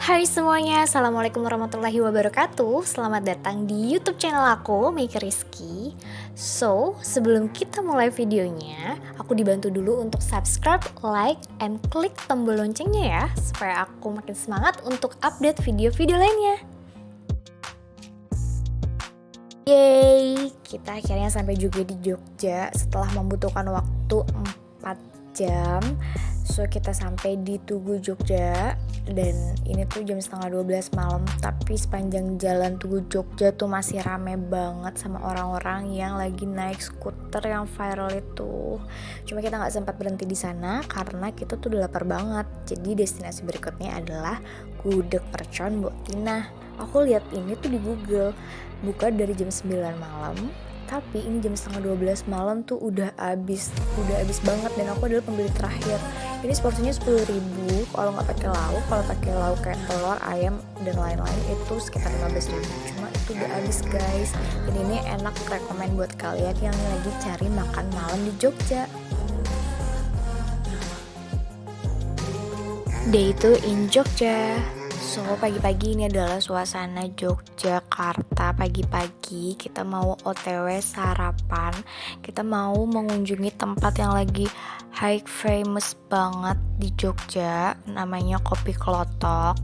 Hai semuanya, Assalamualaikum warahmatullahi wabarakatuh. Selamat datang di YouTube channel aku, Meike Rizky. So, sebelum kita mulai videonya, aku dibantu dulu untuk subscribe, like, and klik tombol loncengnya ya, supaya aku makin semangat untuk update video-video lainnya. Yeay, kita akhirnya sampai juga di Jogja setelah membutuhkan waktu 4 jam. So, kita sampai di Tugu Jogja. Dan ini tuh jam setengah 12 malam, tapi sepanjang jalan Tugu Jogja tuh masih rame banget sama orang-orang yang lagi naik skuter yang viral itu. Cuma kita nggak sempat berhenti di sana karena kita tuh udah lapar banget. Jadi destinasi berikutnya adalah Gudeg Mercon Mbok Tina. Aku lihat ini tuh di Google, buka dari jam 9 malam. Tapi ini jam setengah 12 malam tuh udah habis banget, dan aku adalah pembeli terakhir. Ini porsinya 10.000 kalau nggak pakai lauk. Kalau pakai lauk kayak telur, ayam, dan lain-lain itu sekitar 15.000. Cuma itu udah habis guys. Dan ini enak, rekomen buat kalian yang lagi cari makan malam di Jogja. Day itu in Jogja. So, pagi-pagi ini adalah suasana Yogyakarta. Pagi-pagi kita mau OTW sarapan. Kita mau mengunjungi tempat yang lagi high famous banget di Jogja, namanya Kopi Klotok.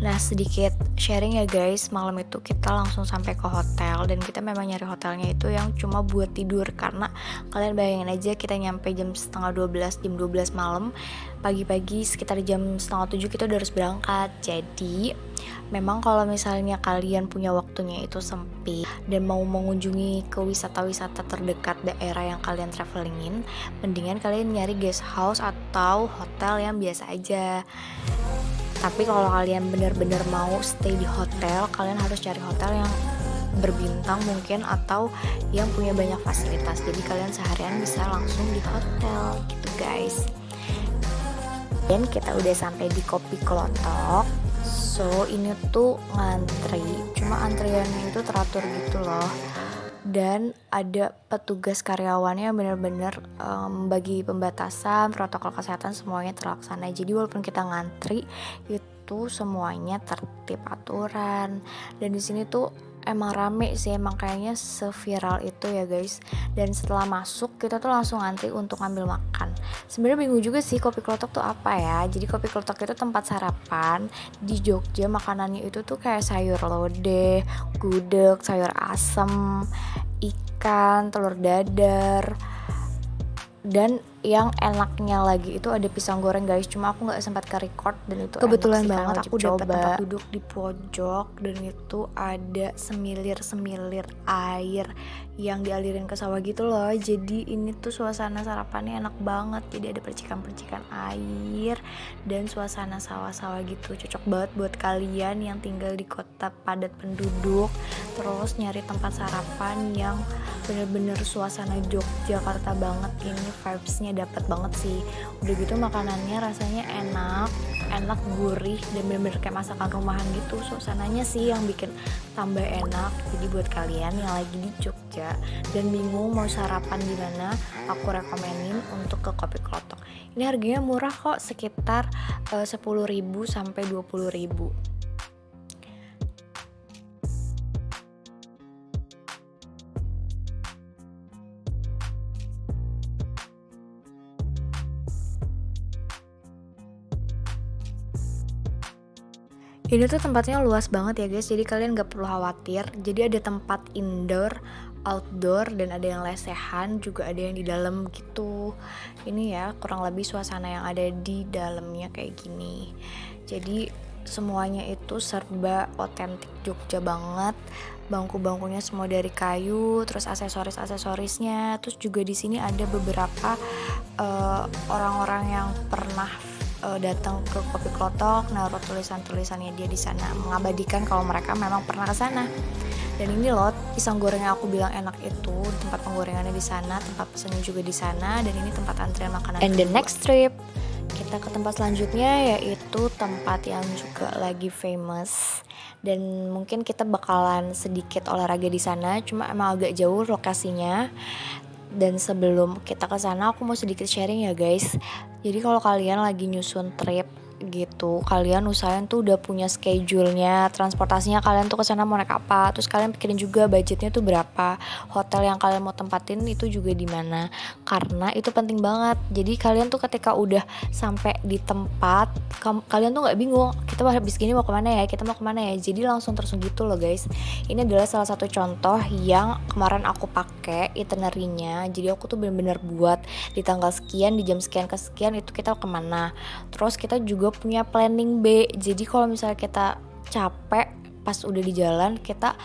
Nah, sedikit sharing ya guys, malam itu kita langsung sampai ke hotel, dan kita memang nyari hotelnya itu yang cuma buat tidur, karena kalian bayangin aja kita nyampe jam 11:30 malam, pagi-pagi sekitar jam 6:30 kita udah harus berangkat. Jadi memang kalau misalnya kalian punya waktunya itu sempit dan mau mengunjungi ke wisata-wisata terdekat daerah yang kalian travelingin, mendingan kalian nyari guest house atau hotel yang biasa aja. Tapi kalau kalian benar-benar mau stay di hotel, kalian harus cari hotel yang berbintang mungkin, atau yang punya banyak fasilitas. Jadi kalian seharian bisa langsung di hotel gitu guys. Dan kita udah sampai di Kopi Klotok. So, ini tuh ngantri, cuma antriannya itu teratur gitu loh. Dan ada petugas karyawannya benar-benar bagi pembatasan, protokol kesehatan semuanya terlaksana. Jadi walaupun kita ngantri itu semuanya tertib aturan. Dan di sini tuh emang rame sih, emang kayaknya seviral itu ya guys. Dan setelah masuk kita tuh langsung ngantri untuk ngambil makan. Sebenarnya bingung juga sih Kopi Klotok tuh apa ya. Jadi Kopi Klotok itu tempat sarapan di Jogja. Makanannya itu tuh kayak sayur lodeh, gudeg, sayur asem, ikan, telur dadar, dan yang enaknya lagi itu ada pisang goreng guys. Cuma aku nggak sempat ke record, dan itu kebetulan banget aku dapat tempat duduk di pojok, dan itu ada semilir air yang dialirin ke sawah gitu loh. Jadi ini tuh suasana sarapannya enak banget. Jadi ada percikan-percikan air dan suasana sawah-sawah gitu. Cocok banget buat kalian yang tinggal di kota padat penduduk, terus nyari tempat sarapan yang bener-bener suasana Yogyakarta banget. Ini vibesnya dapet banget sih. Udah gitu makanannya rasanya enak, gurih, dan bener-bener kayak masakan rumahan gitu. Suasananya sih yang bikin tambah enak. Jadi buat kalian yang lagi di Jogja dan bingung mau sarapan di mana, aku rekomenin untuk ke Kopi Klotok. Ini harganya murah kok, sekitar 10.000 sampai 20.000. Ini tuh tempatnya luas banget ya guys, jadi kalian gak perlu khawatir. Jadi ada tempat indoor, outdoor, dan ada yang lesehan, juga ada yang di dalam gitu. Ini ya kurang lebih suasana yang ada di dalamnya kayak gini. Jadi semuanya itu serba otentik Jogja banget. Bangku-bangkunya semua dari kayu, terus aksesorisnya. Terus juga di sini ada beberapa orang-orang yang pernah datang ke Kopi Klotok, naruh tulisannya dia di sana, mengabadikan kalau mereka memang pernah ke sana. Dan ini loh pisang goreng yang aku bilang enak itu, tempat penggorengannya di sana, tempat pesannya juga di sana, dan ini tempat antrian makanan. And the next trip kita ke tempat selanjutnya, yaitu tempat yang juga lagi famous, dan mungkin kita bakalan sedikit olahraga di sana, cuma emang agak jauh lokasinya. Dan sebelum kita ke sana, aku mau sedikit sharing ya guys. Jadi kalau kalian lagi nyusun trip gitu. Kalian usahain tuh udah punya schedule-nya, transportasinya kalian tuh kesana mau naik apa, terus kalian pikirin juga budgetnya tuh berapa, hotel yang kalian mau tempatin itu juga di mana, karena itu penting banget. Jadi kalian tuh ketika udah sampai di tempat, kalian tuh nggak bingung, kita habis gini mau kemana ya, kita mau kemana ya, jadi langsung terus gitu loh guys. Ini adalah salah satu contoh yang kemarin aku pakai itinerary-nya. Jadi aku tuh bener-bener buat di tanggal sekian, di jam sekian ke sekian itu kita kemana. Terus kita juga punya planning B. Jadi kalau misalnya kita capek pas udah di jalan, kita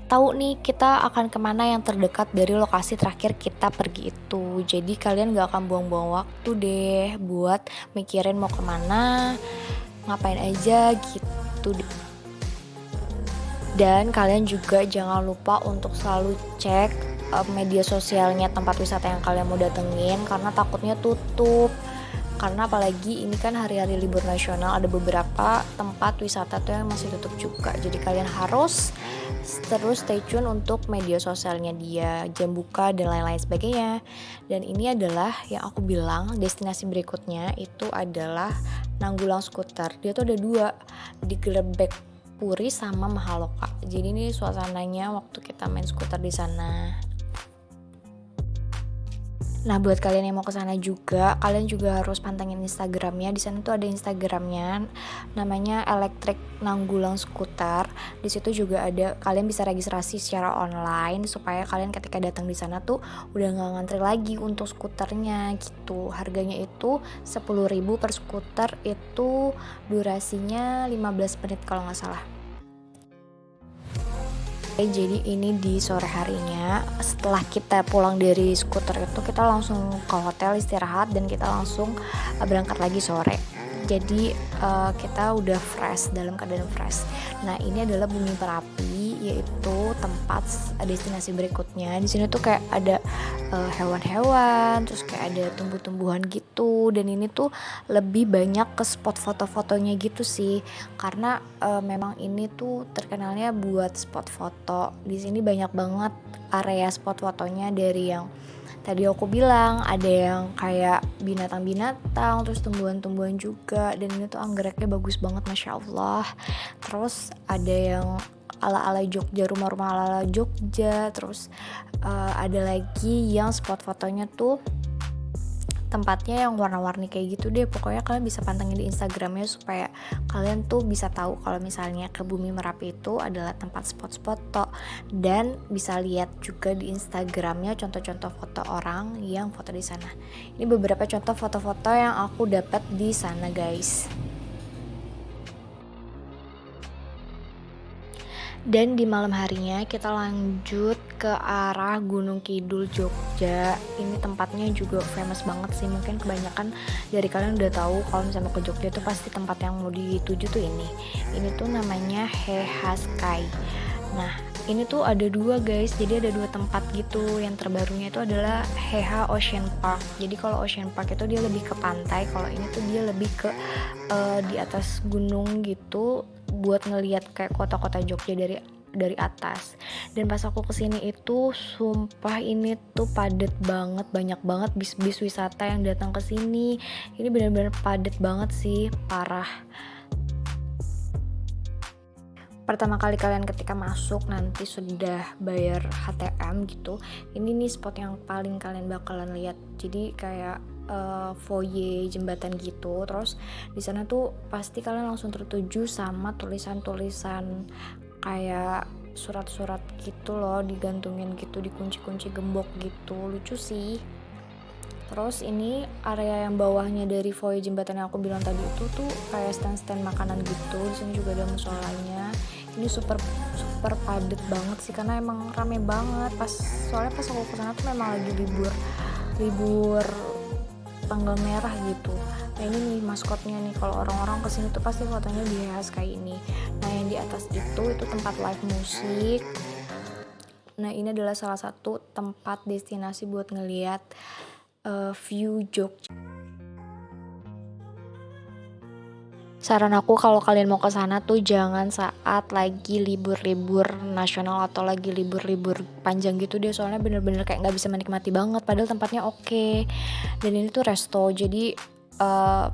tahu nih kita akan kemana yang terdekat dari lokasi terakhir kita pergi itu. Jadi kalian gak akan buang-buang waktu deh buat mikirin mau kemana, ngapain aja gitu. Dan kalian juga jangan lupa untuk selalu cek media sosialnya tempat wisata yang kalian mau datengin, karena takutnya tutup. Karena apalagi ini kan hari-hari libur nasional, ada beberapa tempat wisata tuh yang masih tutup juga. Jadi kalian harus terus stay tune untuk media sosialnya dia, jam buka dan lain-lain sebagainya. Dan ini adalah yang aku bilang destinasi berikutnya itu adalah Nanggulang Skuter. Dia tuh ada 2, di Grebek Puri sama Mahaloka. Jadi ini suasananya waktu kita main skuter di sana. Nah, buat kalian yang mau ke sana juga, kalian juga harus pantengin Instagramnya. Di sana tuh ada Instagramnya, namanya Electric Nanggulang Skuter. Di situ juga ada, kalian bisa registrasi secara online supaya kalian ketika datang di sana tuh udah nggak ngantri lagi untuk skuternya gitu. Harganya itu 10.000 per skuter, itu durasinya 15 menit kalau nggak salah. Jadi ini di sore harinya, setelah kita pulang dari skuter itu kita langsung ke hotel istirahat dan kita langsung berangkat lagi sore. Jadi kita udah fresh, dalam keadaan fresh. Nah, ini adalah Bumi Merapi, yaitu tempat destinasi berikutnya. Di sini tuh kayak ada hewan-hewan, terus kayak ada tumbuh-tumbuhan gitu. Dan ini tuh lebih banyak ke spot foto-fotonya gitu sih, karena memang ini tuh terkenalnya buat spot foto. Di sini banyak banget area spot fotonya, dari yang tadi aku bilang ada yang kayak binatang-binatang, terus tumbuhan-tumbuhan juga, dan ini tuh anggreknya bagus banget, masya Allah. Terus ada yang ala-ala Jogja, rumah-rumah ala-ala Jogja. Terus ada lagi yang spot fotonya tuh tempatnya yang warna-warni kayak gitu deh. Pokoknya kalian bisa pantengin di Instagramnya supaya kalian tuh bisa tahu kalau misalnya ke Bumi Merapi itu adalah tempat spot-spot foto. Dan bisa lihat juga di Instagramnya contoh-contoh foto orang yang foto di sana. Ini beberapa contoh foto-foto yang aku dapat di sana guys. Dan di malam harinya kita lanjut ke arah Gunung Kidul Jogja. Ini tempatnya juga famous banget sih. Mungkin kebanyakan dari kalian udah tahu kalau misalnya ke Jogja itu pasti tempat yang mau dituju tuh ini. Ini tuh namanya Heha Sky. Nah, ini tuh ada 2 guys. Jadi ada 2 tempat gitu. Yang terbarunya itu adalah Heha Ocean Park. Jadi kalau Ocean Park itu dia lebih ke pantai, kalau ini tuh dia lebih ke di atas gunung gitu, buat ngelihat kayak kota-kota Jogja dari atas. Dan pas aku kesini itu sumpah ini tuh padet banget, banyak banget bis-bis wisata yang datang ke sini. Ini benar-benar padet banget sih, parah. Pertama kali kalian ketika masuk nanti sudah bayar HTM gitu, ini nih spot yang paling kalian bakalan lihat. Jadi kayak foyer jembatan gitu. Terus di sana tuh pasti kalian langsung tertuju sama tulisan-tulisan kayak surat-surat gitu loh, digantungin gitu, dikunci-kunci gembok gitu, lucu sih. Terus ini area yang bawahnya dari foyer jembatan yang aku bilang tadi itu tuh kayak stand-stand makanan gitu. Di sini juga ada musolanya. Ini super padet banget sih, karena emang rame banget. Soalnya pas aku kesana tuh memang lagi libur tanggal merah gitu. Nah, ini nih maskotnya nih, kalau orang-orang kesini tuh pasti fotonya di Heha Sky ini. Nah, yang di atas itu tempat live musik. Nah, ini adalah salah satu tempat destinasi buat ngeliat view Jogja. Saran aku kalau kalian mau ke sana tuh jangan saat lagi libur-libur nasional atau lagi libur-libur panjang gitu deh, soalnya bener-bener kayak nggak bisa menikmati banget. Padahal tempatnya oke. Dan ini tuh resto, jadi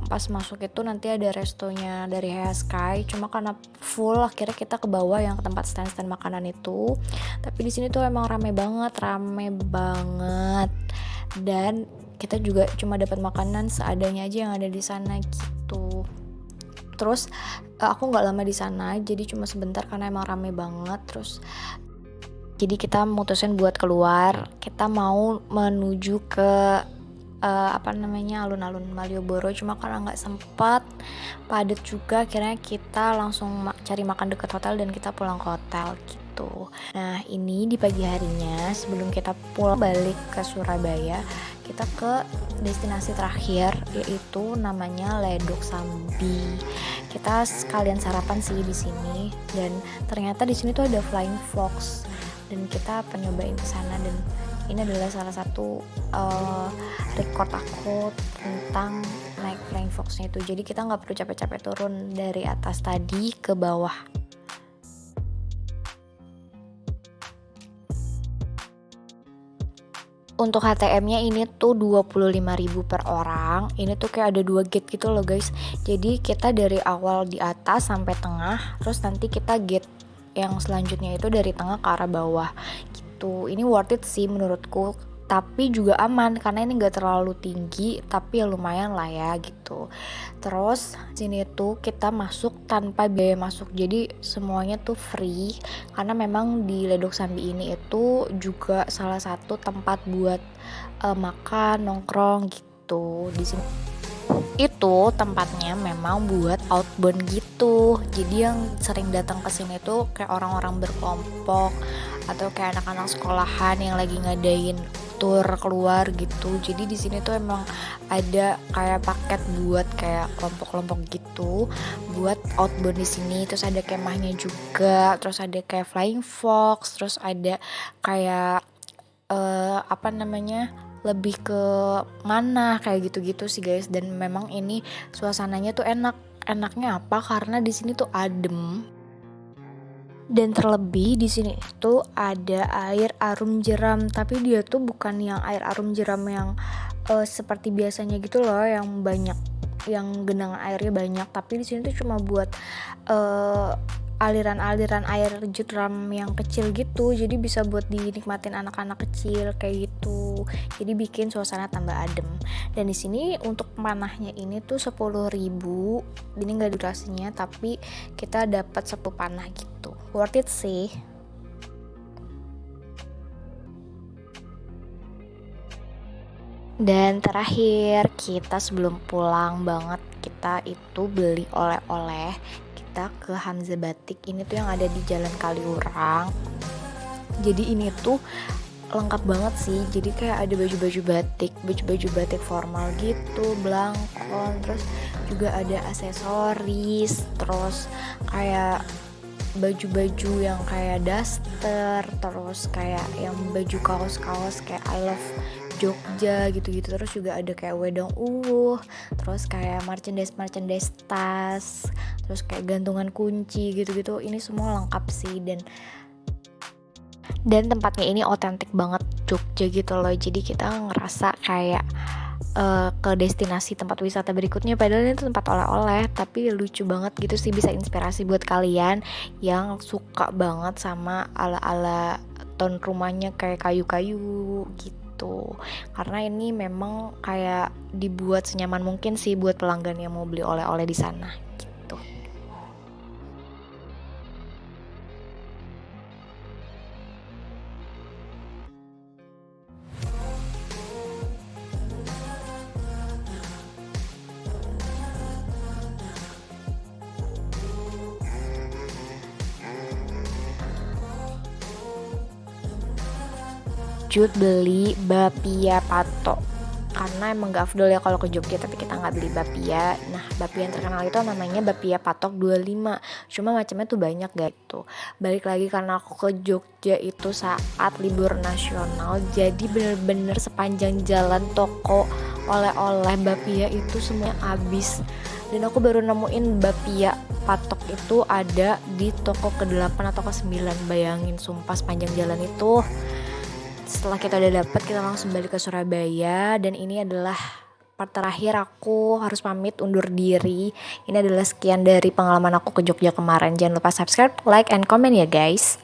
pas masuk itu nanti ada restonya dari Hea Sky, cuma karena full akhirnya kita ke bawah yang ke tempat stand-stand makanan itu. Tapi di sini tuh emang rame banget dan kita juga cuma dapat makanan seadanya aja yang ada di sana gitu. Terus aku nggak lama di sana, jadi cuma sebentar karena emang rame banget. Terus jadi kita mutusin buat keluar, kita mau menuju ke alun-alun Malioboro, cuma karena nggak sempat, padat juga, akhirnya kita langsung cari makan dekat hotel dan kita pulang ke hotel gitu. Nah ini di pagi harinya sebelum kita pulang balik ke Surabaya, kita ke destinasi terakhir yaitu namanya Ledok Sambi. Kita sekalian sarapan sih di sini, dan ternyata di sini tuh ada Flying Fox dan kita nyobain ke sana, dan ini adalah salah satu record aku tentang naik Flying Fox-nya itu. Jadi kita nggak perlu capek-capek turun dari atas tadi ke bawah. Untuk HTM-nya ini tuh 25.000 per orang. Ini tuh kayak ada 2 gate gitu loh guys. Jadi kita dari awal di atas sampai tengah, terus nanti kita gate yang selanjutnya itu dari tengah ke arah bawah gitu. Ini worth it sih menurutku, tapi juga aman karena ini gak terlalu tinggi, tapi ya lumayan lah ya gitu. Terus sini tuh kita masuk tanpa biaya masuk, jadi semuanya tuh free, karena memang di Ledok Sambi ini itu juga salah satu tempat buat makan, nongkrong gitu. Di sini itu tempatnya memang buat outbound gitu, jadi yang sering datang ke sini tuh kayak orang-orang berkelompok atau kayak anak-anak sekolahan yang lagi ngadain tur keluar gitu. Jadi di sini tuh emang ada kayak paket buat kayak kelompok-kelompok gitu buat outbound di sini. Terus ada kemahnya juga, terus ada kayak Flying Fox, terus ada kayak lebih ke mana kayak gitu-gitu sih guys. Dan memang ini suasananya tuh enaknya apa, karena di sini tuh adem, dan terlebih di sini tuh ada air arum jeram, tapi dia tuh bukan yang air arum jeram yang seperti biasanya gitu loh, yang banyak, yang genangan airnya banyak. Tapi di sini tuh cuma buat aliran-aliran air jeram yang kecil gitu, jadi bisa buat dinikmatin anak-anak kecil kayak gitu. Jadi bikin suasana tambah adem. Dan di sini untuk panahnya ini tuh 10.000. Ini nggak durasinya, tapi kita dapat 10 panah gitu. Worth it sih. Dan terakhir, kita sebelum pulang banget, kita itu beli oleh-oleh. Kita ke Hamzah Batik, ini tuh yang ada di Jalan Kaliurang. Jadi ini tuh lengkap banget sih, jadi kayak ada baju-baju batik formal gitu, blangkon, terus juga ada aksesoris, terus kayak baju-baju yang kayak daster, terus kayak yang baju kaos-kaos kayak I love Jogja gitu-gitu. Terus juga ada kayak wedang terus kayak merchandise tas, terus kayak gantungan kunci gitu-gitu. Ini semua lengkap sih, dan tempatnya ini otentik banget Jogja gitu loh. Jadi kita ngerasa kayak ke destinasi tempat wisata berikutnya, padahal itu tempat oleh-oleh, tapi lucu banget gitu sih. Bisa inspirasi buat kalian yang suka banget sama ala-ala tone rumahnya kayak kayu-kayu gitu, karena ini memang kayak dibuat senyaman mungkin sih buat pelanggan yang mau beli oleh-oleh di sana gitu. Beli bapia patok, karena emang gak afdol ya kalau ke Jogja tapi kita nggak beli bapia. Nah, bapia yang terkenal itu namanya bapia patok 25, cuma macamnya tuh banyak gitu. Balik lagi, karena aku ke Jogja itu saat libur nasional, jadi bener-bener sepanjang jalan toko oleh-oleh bapia itu semuanya habis, dan aku baru nemuin bapia patok itu ada di toko ke-8 atau ke-9. Bayangin, sumpah sepanjang jalan itu. Setelah kita udah dapat, kita langsung balik ke Surabaya, dan ini adalah part terakhir aku harus pamit undur diri. Ini adalah sekian dari pengalaman aku ke Jogja kemarin. Jangan lupa subscribe, like, and comment ya guys.